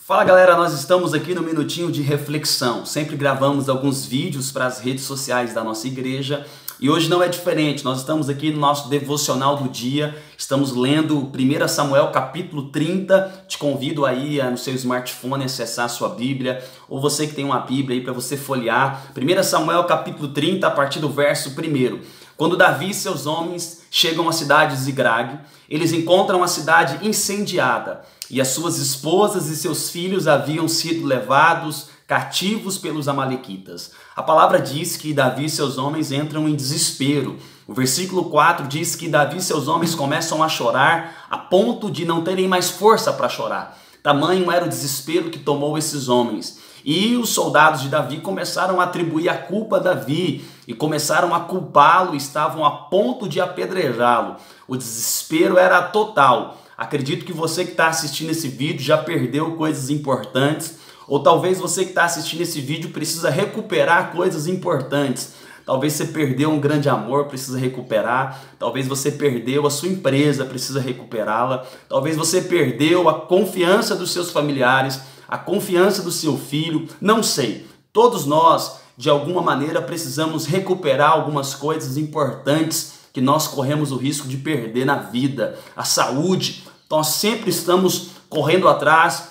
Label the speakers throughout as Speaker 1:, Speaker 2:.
Speaker 1: Fala galera, nós estamos aqui no Minutinho de Reflexão. Sempre gravamos alguns vídeos para as redes sociais da nossa igreja e hoje não é diferente. Nós estamos aqui no nosso devocional do dia, estamos lendo 1 Samuel capítulo 30. Te convido aí no seu smartphone a acessar a sua Bíblia, ou você que tem uma Bíblia aí para você folhear. 1 Samuel capítulo 30, a partir do verso 1. Quando Davi e seus homens chegam à cidade de Ziglag, eles encontram a cidade incendiada e as suas esposas e seus filhos haviam sido levados cativos pelos amalequitas. A palavra diz que Davi e seus homens entram em desespero. O versículo 4 diz que Davi e seus homens começam a chorar a ponto de não terem mais força para chorar. Tamanho era o desespero que tomou esses homens. E os soldados de Davi começaram a atribuir a culpa a Davi e começaram a culpá-lo, estavam a ponto de apedrejá-lo. O desespero era total. Acredito que você que está assistindo esse vídeo já perdeu coisas importantes, ou talvez você que está assistindo esse vídeo precisa recuperar coisas importantes. Talvez você perdeu um grande amor, precisa recuperar. Talvez você perdeu a sua empresa, precisa recuperá-la. Talvez você perdeu a confiança dos seus familiares, a confiança do seu filho, não sei. Todos nós, de alguma maneira, precisamos recuperar algumas coisas importantes que nós corremos o risco de perder na vida. A saúde, nós sempre estamos correndo atrás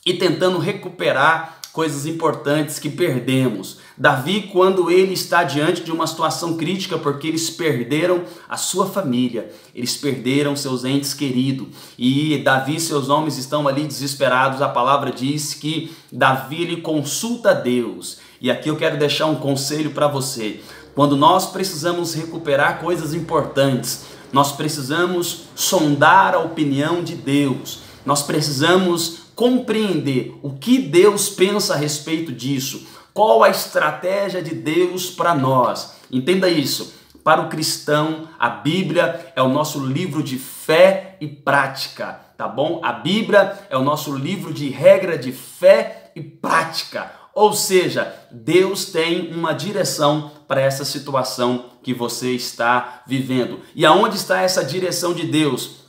Speaker 1: e tentando recuperar coisas importantes que perdemos. Davi, quando ele está diante de uma situação crítica, porque eles perderam a sua família, eles perderam seus entes queridos, e Davi e seus homens estão ali desesperados. A palavra diz que Davi ele consulta a Deus, e aqui eu quero deixar um conselho para você. Quando nós precisamos recuperar coisas importantes, nós precisamos sondar a opinião de Deus, nós precisamos compreender o que Deus pensa a respeito disso, qual a estratégia de Deus para nós. Entenda isso, para o cristão a Bíblia é o nosso livro de fé e prática, tá bom? A Bíblia é o nosso livro de regra de fé e prática, ou seja, Deus tem uma direção para essa situação que você está vivendo. E aonde está essa direção de Deus?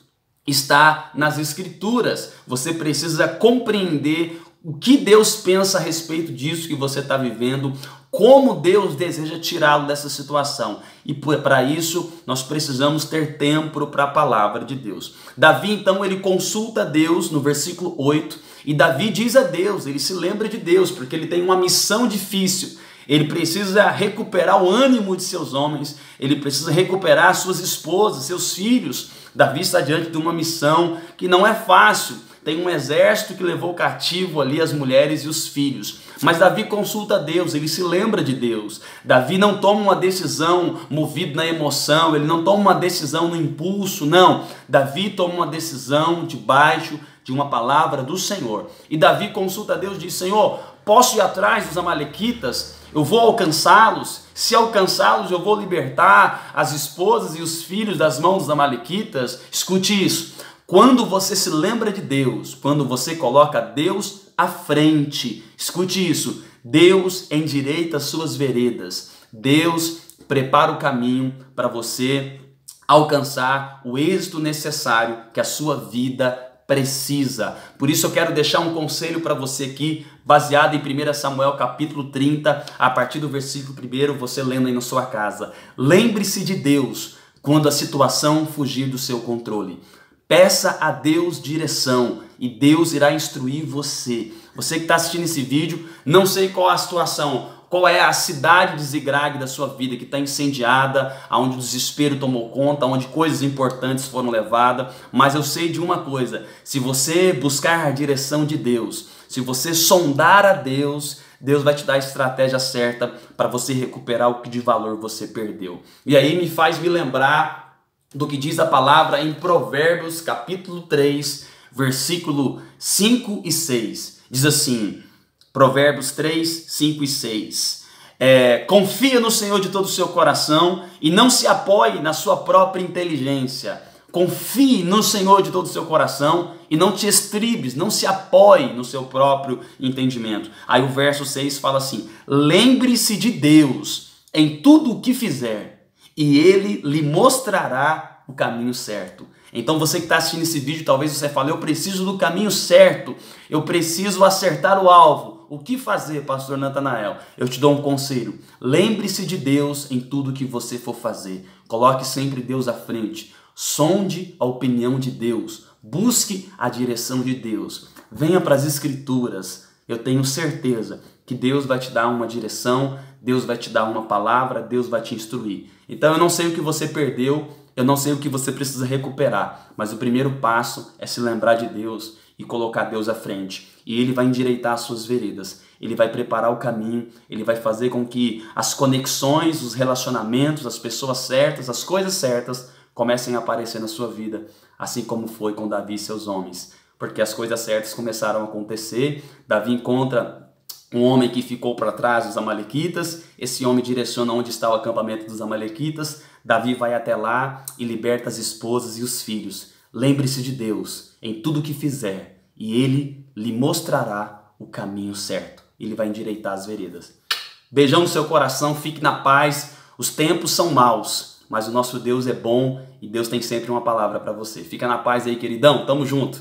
Speaker 1: Está nas Escrituras. Você precisa compreender o que Deus pensa a respeito disso que você está vivendo, como Deus deseja tirá-lo dessa situação. E para isso, nós precisamos ter tempo para a palavra de Deus. Davi, então, ele consulta Deus no versículo 8, e Davi diz a Deus, ele se lembra de Deus, porque ele tem uma missão difícil. Ele precisa recuperar o ânimo de seus homens, ele precisa recuperar suas esposas, seus filhos. Davi está diante de uma missão que não é fácil. Tem um exército que levou cativo ali as mulheres e os filhos. Mas Davi consulta a Deus, ele se lembra de Deus. Davi não toma uma decisão movido na emoção, ele não toma uma decisão no impulso, não. Davi toma uma decisão debaixo de uma palavra do Senhor. E Davi consulta a Deus e diz: Senhor, posso ir atrás dos amalequitas? Eu vou alcançá-los? Se alcançá-los, eu vou libertar as esposas e os filhos das mãos dos amalequitas? Escute isso. Quando você se lembra de Deus, quando você coloca Deus à frente, escute isso, Deus endireita as suas veredas. Deus prepara o caminho para você alcançar o êxito necessário que a sua vida precisa. Por isso eu quero deixar um conselho para você aqui, baseado em 1 Samuel capítulo 30, a partir do versículo 1, você lendo aí na sua casa. Lembre-se de Deus quando a situação fugir do seu controle. Peça a Deus direção e Deus irá instruir você. Você que está assistindo esse vídeo, não sei qual a situação, qual é a cidade de Ziglag da sua vida que está incendiada, onde o desespero tomou conta, onde coisas importantes foram levadas, mas eu sei de uma coisa: se você buscar a direção de Deus, se você sondar a Deus, Deus vai te dar a estratégia certa para você recuperar o que de valor você perdeu. E aí me faz me lembrar do que diz a palavra em Provérbios capítulo 3, versículo 5 e 6. Diz assim, Provérbios 3, 5 e 6. Confia no Senhor de todo o seu coração e não se apoie na sua própria inteligência. Confie no Senhor de todo o seu coração e não te estribes, não se apoie no seu próprio entendimento. Aí o verso 6 fala assim: lembre-se de Deus em tudo o que fizer, e Ele lhe mostrará o caminho certo. Então você que está assistindo esse vídeo, talvez você fale, eu preciso do caminho certo, eu preciso acertar o alvo. O que fazer, pastor Natanael? Eu te dou um conselho. Lembre-se de Deus em tudo que você for fazer. Coloque sempre Deus à frente. Sonde a opinião de Deus. Busque a direção de Deus. Venha para as Escrituras. Eu tenho certeza que Deus vai te dar uma direção, Deus vai te dar uma palavra, Deus vai te instruir. Então eu não sei o que você perdeu, eu não sei o que você precisa recuperar, mas o primeiro passo é se lembrar de Deus e colocar Deus à frente. E Ele vai endireitar as suas veredas, Ele vai preparar o caminho, Ele vai fazer com que as conexões, os relacionamentos, as pessoas certas, as coisas certas comecem a aparecer na sua vida, assim como foi com Davi e seus homens. Porque as coisas certas começaram a acontecer, Davi encontra um homem que ficou para trás dos amalequitas, esse homem direciona onde está o acampamento dos amalequitas, Davi vai até lá e liberta as esposas e os filhos. Lembre-se de Deus em tudo que fizer e Ele lhe mostrará o caminho certo. Ele vai endireitar as veredas. Beijão no seu coração, fique na paz. Os tempos são maus, mas o nosso Deus é bom e Deus tem sempre uma palavra para você. Fica na paz aí, queridão. Tamo junto.